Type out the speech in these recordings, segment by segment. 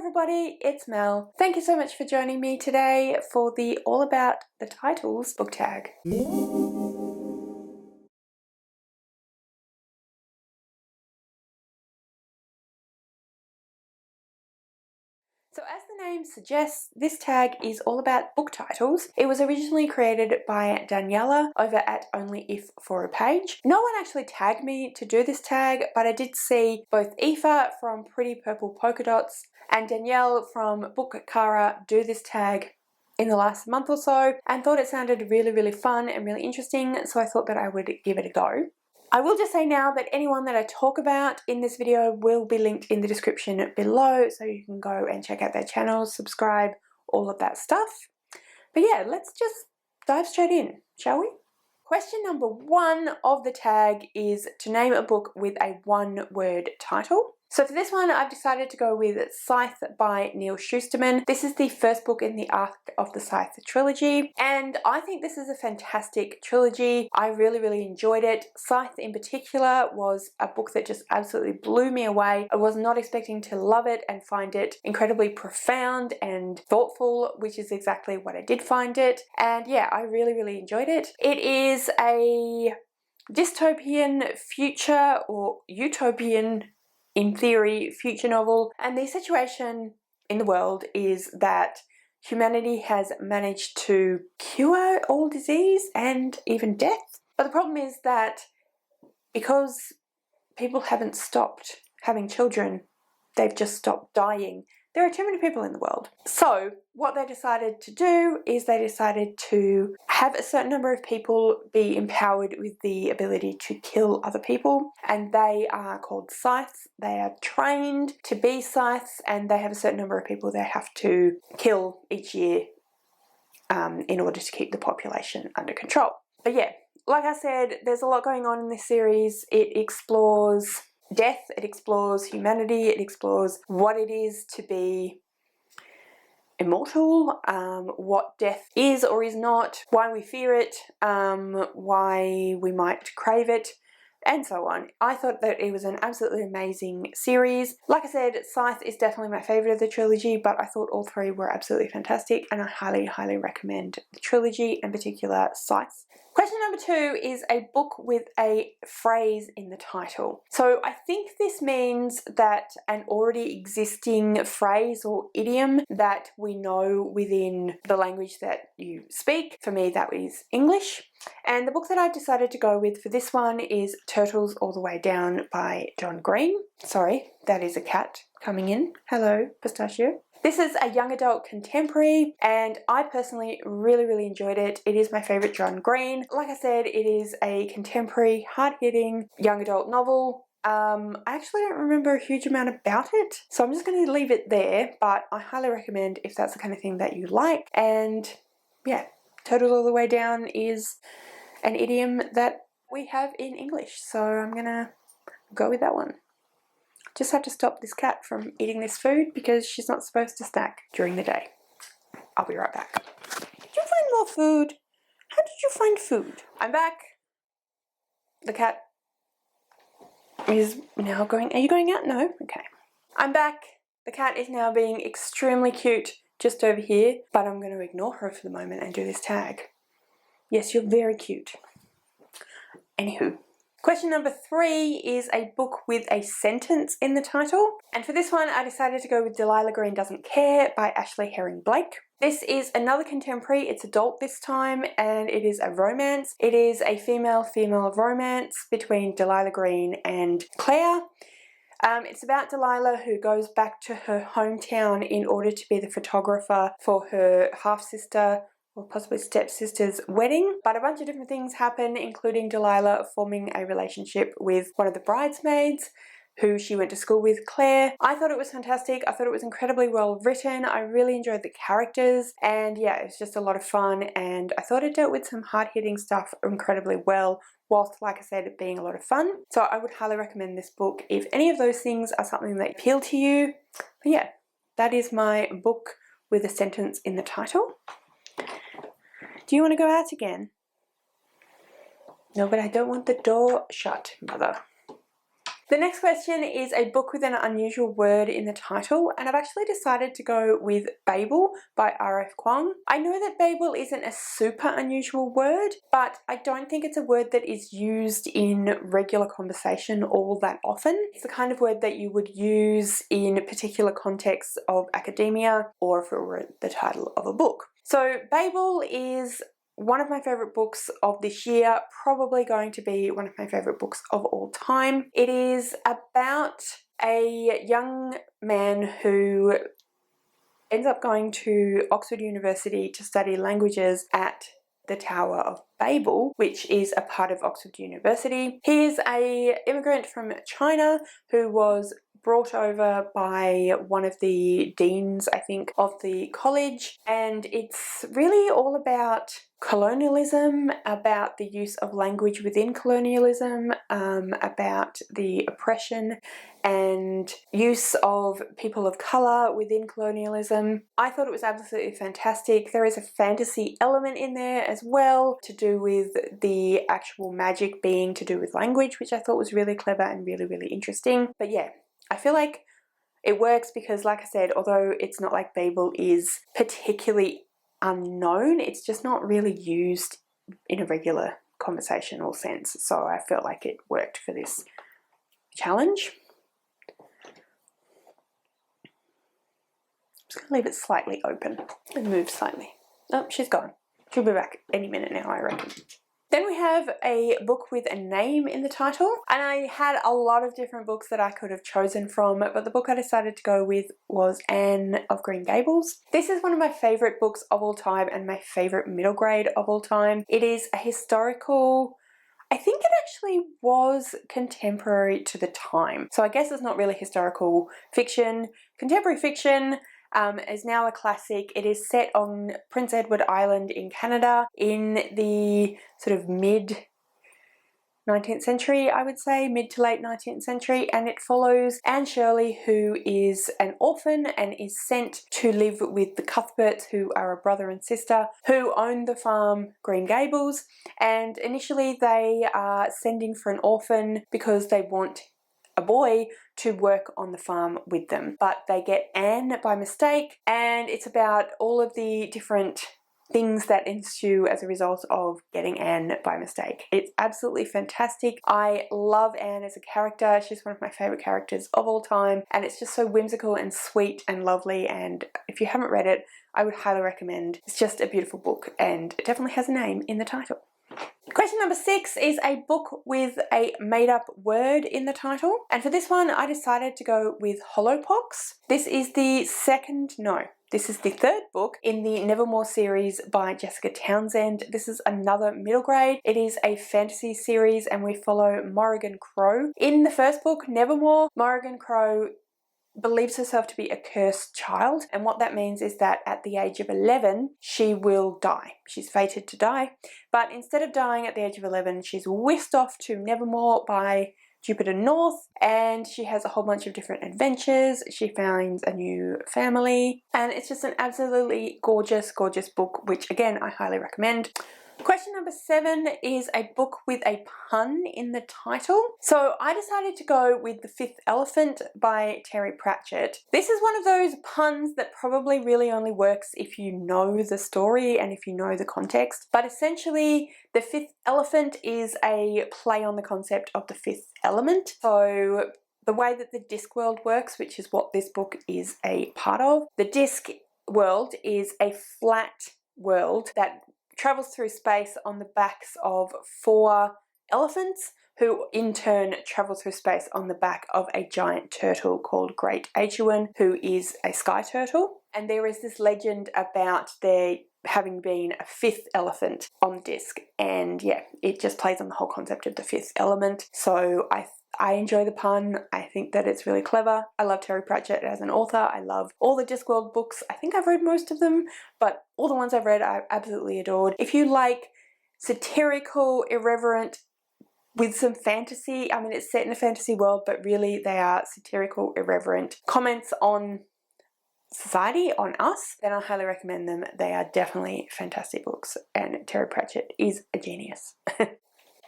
everybody, it's Mel. Thank you so much for joining me today for the All About the Titles book tag. So as the name suggests, this tag is all about book titles. It was originally created by Danielle over at Only If for a Page. No one actually tagged me to do this tag, but I did see both Aoife from Pretty Purple Polka Dots and Danielle from Book Kara do this tag in the last month or so and thought it sounded really fun and really interesting, so I thought that I would give it a go. I will just say now that anyone that I talk about in this video will be linked in the description below, so you can go and check out their channels, subscribe, all of that stuff. But yeah, let's just dive straight in, shall we? Question number 1 of the tag is to name a book with a one-word title. So for this one, I've decided to go with Scythe by Neil Shusterman. This is the first book in the arc of the Scythe trilogy, and I think this is a fantastic trilogy. I really enjoyed it. Scythe in particular was a book that just absolutely blew me away. I was not expecting to love it and find it incredibly profound and thoughtful, which is exactly what I did find it. And yeah, I really enjoyed it. It is a dystopian future, or utopian in theory, future novel, and the situation in the world is that humanity has managed to cure all disease and even death. But the problem is that because people haven't stopped having children, they've just stopped dying. There are too many people in the world. So what they decided to do is they decided to have a certain number of people be empowered with the ability to kill other people, and they are called scythes. They are trained to be scythes, and they have a certain number of people they have to kill each year in order to keep the population under control. But yeah, like I said, there's a lot going on in this series. It explores death, it explores humanity, it explores what it is to be immortal, what death is or is not, why we fear it, why we might crave it, and so on. I thought that it was an absolutely amazing series. Like I said, Scythe is definitely my favourite of the trilogy, but I thought all three were absolutely fantastic, and I highly recommend the trilogy, in particular Scythe. Question number 2 is a book with a phrase in the title. So I think this means that an already existing phrase or idiom that we know within the language that you speak. For me, that is English. And the book that I've decided to go with for this one is Turtles All the Way Down by John Green. Sorry, that is a cat coming in. Hello, Pistachio. This is a young adult contemporary, and I personally really enjoyed it. It is my favourite John Green. Like I said, it is a contemporary, hard-hitting young adult novel. I actually don't remember a huge amount about it, so I'm just going to leave it there, but I highly recommend if that's the kind of thing that you like. And yeah, Turtles All the Way Down is an idiom that we have in English, so I'm going to go with that one. Just have to stop this cat from eating this food because she's not supposed to snack during the day. I'll be right back. Did you find more food? How did you find food? I'm back. The cat is now going... Are you going out? No? Okay. I'm back. The cat is now being extremely cute just over here, but I'm going to ignore her for the moment and do this tag. Yes, you're very cute. Anywho. Question number 3 is a book with a sentence in the title. And for this one, I decided to go with Delilah Green Doesn't Care by Ashley Herring Blake. This is another contemporary. It's adult this time, and it is a romance. It is a female-female romance between Delilah Green and Claire. It's about Delilah, who goes back to her hometown in order to be the photographer for her half-sister, or possibly stepsister's wedding, but a bunch of different things happen, including Delilah forming a relationship with one of the bridesmaids who she went to school with, Claire. I thought it was fantastic. I thought it was incredibly well written. I really enjoyed the characters, and yeah, it was just a lot of fun, and I thought it dealt with some hard-hitting stuff incredibly well, whilst, like I said, it being a lot of fun. So I would highly recommend this book if any of those things are something that appeal to you. But yeah, that is my book with a sentence in the title. Do you want to go out again? No, but I don't want the door shut, Mother. The next question is a book with an unusual word in the title, and I've actually decided to go with Babel by R.F. Kuang. I know that Babel isn't a super unusual word, but I don't think it's a word that is used in regular conversation all that often. It's the kind of word that you would use in particular contexts of academia or if it were the title of a book. So Babel is one of my favourite books of this year, probably going to be one of my favourite books of all time. It is about a young man who ends up going to Oxford University to study languages at the Tower of Babel, which is a part of Oxford University. He is an immigrant from China who was brought over by one of the deans, I think, of the college, and it's really all about colonialism, about the use of language within colonialism, about the oppression and use of people of colour within colonialism. I thought it was absolutely fantastic. There is a fantasy element in there as well to do with the actual magic being to do with language, which I thought was really clever and really, really interesting. But yeah, I feel like it works because, like I said, although it's not like Babel is particularly unknown, it's just not really used in a regular conversational sense. So I felt like it worked for this challenge. I'm just going to leave it slightly open and move slightly. Oh, she's gone. She'll be back any minute now, I reckon. Then we have a book with a name in the title, and I had a lot of different books that I could have chosen from, but the book I decided to go with was Anne of Green Gables. This is one of my favourite books of all time and my favourite middle grade of all time. It is a historical, I think it actually was contemporary to the time, so I guess it's not really historical fiction. Contemporary fiction is now a classic. It is set on Prince Edward Island in Canada in the sort of mid 19th century, I would say, mid to late 19th century, and it follows Anne Shirley, who is an orphan and is sent to live with the Cuthberts, who are a brother and sister, who own the farm Green Gables, and initially they are sending for an orphan because they want a boy to work on the farm with them, but they get Anne by mistake, and it's about all of the different things that ensue as a result of getting Anne by mistake. It's absolutely fantastic. I love Anne as a character. She's one of my favourite characters of all time, and it's just so whimsical and sweet and lovely, and if you haven't read it, I would highly recommend. It's just a beautiful book, and it definitely has a name in the title. Question number 6 is a book with a made-up word in the title, and for this one I decided to go with Hollowpox. This is the third book in the Nevermore series by Jessica Townsend. This is another middle grade. It is a fantasy series and we follow Morrigan Crow. In the first book, Nevermore, Morrigan Crow believes herself to be a cursed child, and what that means is that at the age of 11 she will die. She's fated to die, but instead of dying at the age of 11, she's whisked off to Nevermore by Jupiter North, and she has a whole bunch of different adventures. She finds a new family, and it's just an absolutely gorgeous, gorgeous book, which again I highly recommend. Question number 7 is a book with a pun in the title. So I decided to go with The Fifth Elephant by Terry Pratchett. This is one of those puns that probably really only works if you know the story and if you know the context. But essentially, The Fifth Elephant is a play on the concept of the fifth element. So the way that the disc world works, which is what this book is a part of, the disc world is a flat world that travels through space on the backs of 4 elephants, who in turn travel through space on the back of a giant turtle called Great Achuan, who is a sky turtle. And there is this legend about there having been a 5th elephant on the disc, and yeah, it just plays on the whole concept of the 5th element. So I enjoy the pun. I think that it's really clever. I love Terry Pratchett as an author. I love all the Discworld books. I think I've read most of them, but all the ones I've read I've absolutely adored. If you like satirical, irreverent, with some fantasy, I mean it's set in a fantasy world, but really they are satirical, irreverent comments on society, on us, then I highly recommend them. They are definitely fantastic books, and Terry Pratchett is a genius.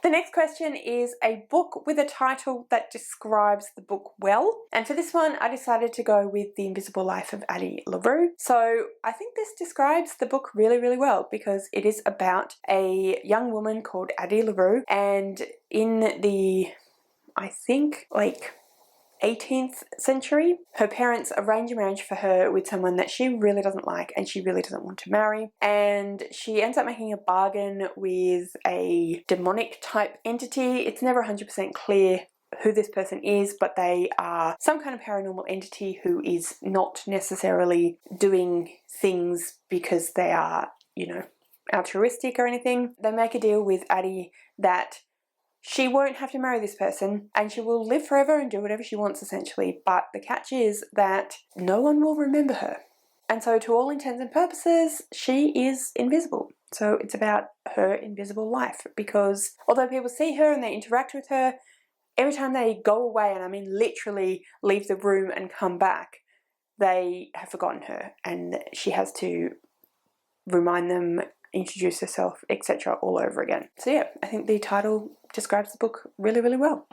The next question is a book with a title that describes the book well. And for this one, I decided to go with The Invisible Life of Addie LaRue. So I think this describes the book really, really well because it is about a young woman called Addie LaRue, and in the, I think, like 18th century, her parents arrange a marriage for her with someone that she really doesn't like and she really doesn't want to marry, and she ends up making a bargain with a demonic type entity. It's never 100% clear who this person is, but they are some kind of paranormal entity who is not necessarily doing things because they are, you know, altruistic or anything. They make a deal with Addie that she won't have to marry this person and she will live forever and do whatever she wants essentially, but the catch is that no one will remember her. And so to all intents and purposes, she is invisible. So it's about her invisible life, because although people see her and they interact with her, every time they go away, and I mean literally leave the room and come back, they have forgotten her and she has to remind them, introduce herself, etc. all over again. So yeah, I think the title describes the book really, really well.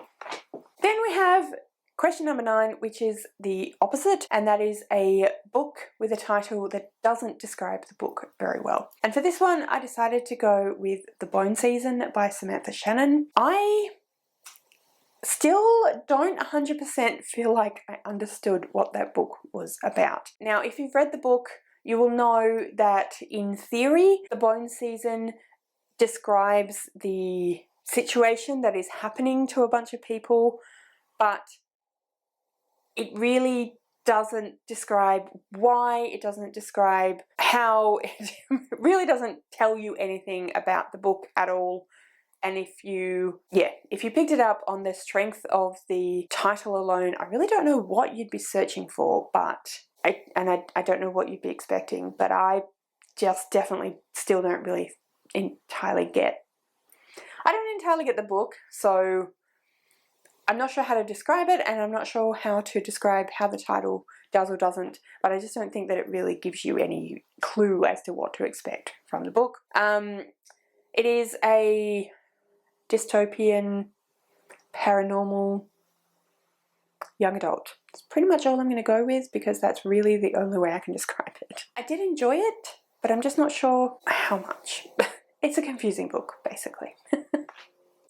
Then we have question number 9, which is the opposite, and that is a book with a title that doesn't describe the book very well. And for this one, I decided to go with The Bone Season by Samantha Shannon. I still don't 100% feel like I understood what that book was about. Now, if you've read the book, you will know that in theory, The Bone Season describes the situation that is happening to a bunch of people, but it really doesn't describe why, it doesn't describe how, it really doesn't tell you anything about the book at all. And if you picked it up on the strength of the title alone, I really don't know what you'd be searching for, but I don't know what you'd be expecting, but I just definitely still don't really entirely get the book, so I'm not sure how to describe it, and I'm not sure how to describe how the title does or doesn't, but I just don't think that it really gives you any clue as to what to expect from the book. It is a dystopian, paranormal, young adult. It's pretty much all I'm going to go with because that's really the only way I can describe it. I did enjoy it, but I'm just not sure how much. It's a confusing book, basically.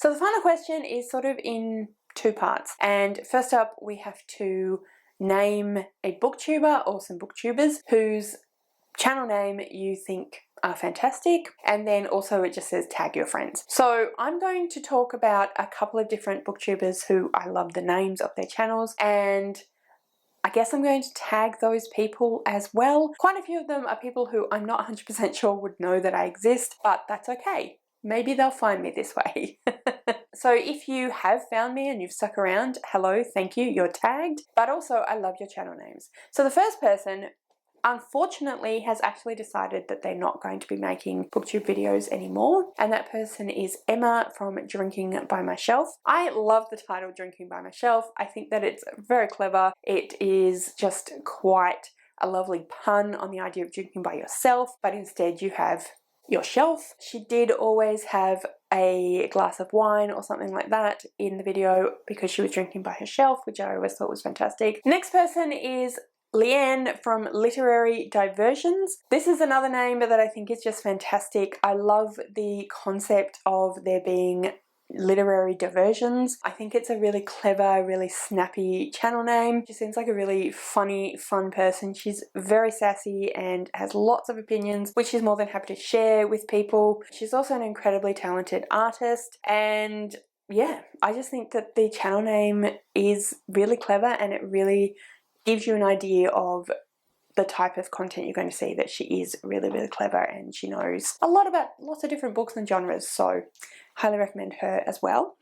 So the final question is sort of in 2 parts, and first up we have to name a booktuber or some booktubers whose channel name you think are fantastic, and then also it just says tag your friends. So I'm going to talk about a couple of different booktubers who I love the names of their channels, and I guess I'm going to tag those people as well. Quite a few of them are people who I'm not 100% sure would know that I exist, but that's okay. Maybe they'll find me this way. So if you have found me and you've stuck around, hello, thank you, you're tagged. But also, I love your channel names. So the first person, unfortunately, has actually decided that they're not going to be making booktube videos anymore, and that person is Emma from Drinking by My Shelf. I love the title Drinking by My Shelf. I think that it's very clever. It is just quite a lovely pun on the idea of drinking by yourself, but instead you have your shelf. She did always have a glass of wine or something like that in the video because she was drinking by her shelf, which I always thought was fantastic. Next person is Leanne from Literary Diversions. This is another name that I think is just fantastic. I love the concept of there being literary diversions. I think it's a really clever, really snappy channel name. She seems like a really funny, fun person. She's very sassy and has lots of opinions, which she's more than happy to share with people. She's also an incredibly talented artist, and yeah, I just think that the channel name is really clever and it really gives you an idea of the type of content you're going to see, that she is really, really clever and she knows a lot about lots of different books and genres, so highly recommend her as well.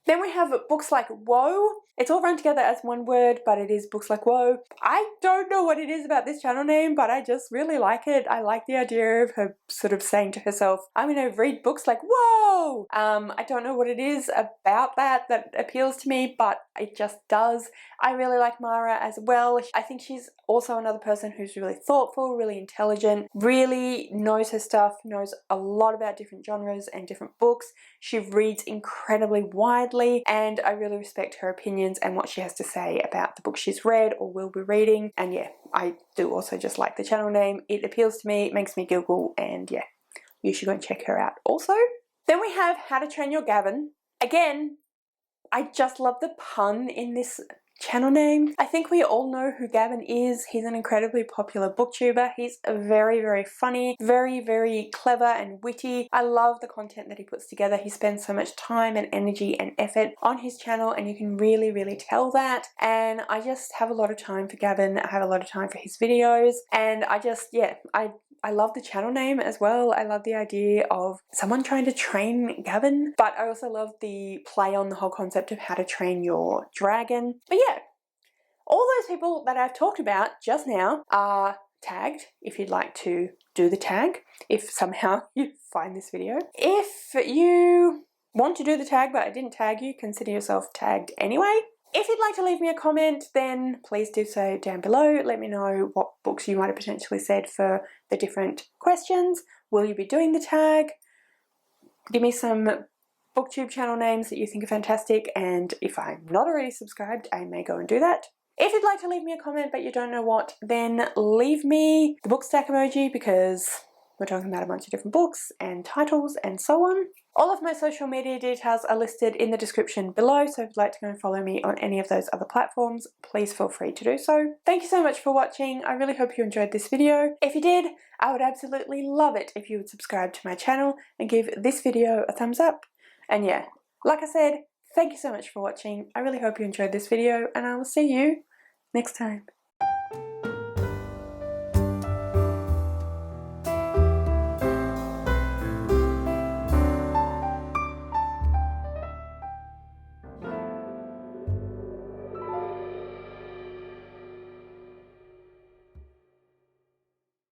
Then we have books like Woe. It's all run together as one word, but it is Books Like Whoa. I don't know what it is about this channel name, but I just really like it. I like the idea of her sort of saying to herself, I'm going to read books like whoa. I don't know what it is about that appeals to me, but it just does. I really like Mara as well. I think she's also another person who's really thoughtful, really intelligent, really knows her stuff, knows a lot about different genres and different books. She reads incredibly widely, and I really respect her opinions and what she has to say about the books she's read or will be reading. And yeah, I do also just like the channel name. It appeals to me, it makes me giggle, and yeah, you should go and check her out also. Then we have How to Train Your Gavin. Again, I just love the pun in this channel name. I think we all know who Gavin is. He's an incredibly popular booktuber. He's very, very funny, very, very clever and witty. I love the content that he puts together. He spends so much time and energy and effort on his channel, and you can really, really tell that. And I just have a lot of time for Gavin. I have a lot of time for his videos, and I just, yeah, I love the channel name as well. I love the idea of someone trying to train Gavin, but I also love the play on the whole concept of how to train your dragon. But yeah, all those people that I've talked about just now are tagged if you'd like to do the tag, if somehow you find this video. If you want to do the tag but I didn't tag you, consider yourself tagged anyway. If you'd like to leave me a comment, then please do so down below. Let me know what books you might have potentially said for the different questions. Will you be doing the tag? Give me some BookTube channel names that you think are fantastic, and if I'm not already subscribed, I may go and do that. If you'd like to leave me a comment but you don't know what, then leave me the book stack emoji, because we're talking about a bunch of different books and titles and so on. All of my social media details are listed in the description below, so if you'd like to go and follow me on any of those other platforms, please feel free to do so. Thank you so much for watching. I really hope you enjoyed this video. If you did, I would absolutely love it if you would subscribe to my channel and give this video a thumbs up. And yeah, like I said, thank you so much for watching. I really hope you enjoyed this video, and I will see you next time.